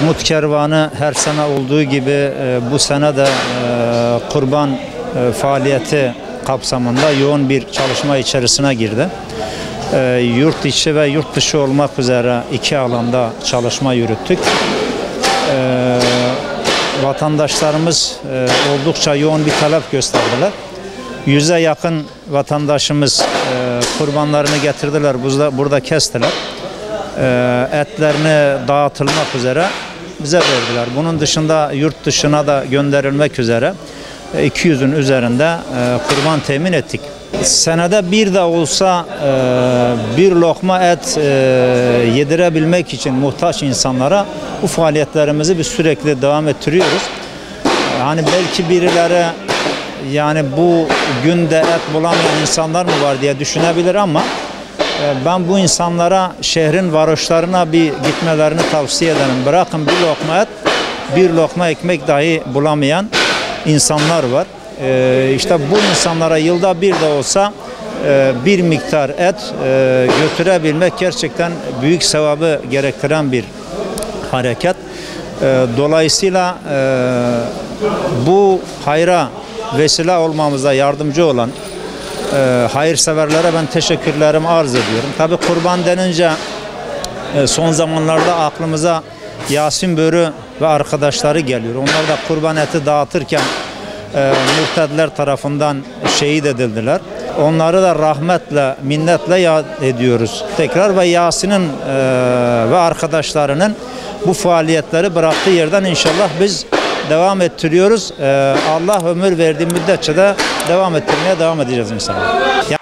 Umut Kervanı her sene olduğu gibi bu sene de kurban faaliyeti kapsamında yoğun bir çalışma içerisine girdi. Yurt içi ve yurt dışı olmak üzere iki alanda çalışma yürüttük. Vatandaşlarımız oldukça yoğun bir talep gösterdiler. 100'e yakın vatandaşımız kurbanlarını getirdiler, burada kestiler. Etlerini dağıtılmak üzere bize verdiler. Bunun dışında yurt dışına da gönderilmek üzere 200'ün üzerinde kurban temin ettik. Senede bir de olsa bir lokma et yedirebilmek için muhtaç insanlara bu faaliyetlerimizi biz sürekli devam ettiriyoruz. Hani belki birileri yani bu günde et bulamayan insanlar mı var diye düşünebilir ama ben bu insanlara şehrin varoşlarına bir gitmelerini tavsiye ederim. Bırakın bir lokma et, bir lokma ekmek dahi bulamayan insanlar var. İşte bu insanlara yılda bir de olsa bir miktar et götürebilmek gerçekten büyük sevabı gerektiren bir hareket. Dolayısıyla bu hayra vesile olmamıza yardımcı olan hayırseverlere ben teşekkürlerimi arz ediyorum. Tabii kurban denince son zamanlarda aklımıza Yasin Börü ve arkadaşları geliyor. Onlar da kurban eti dağıtırken mürtedler tarafından şehit edildiler. Onları da rahmetle, minnetle yad ediyoruz. Tekrar ve Yasin'in ve arkadaşlarının bu faaliyetleri bıraktığı yerden inşallah biz devam ettiriyoruz. Allah ömür verdiği müddetçe de devam ettirmeye devam edeceğiz inşallah.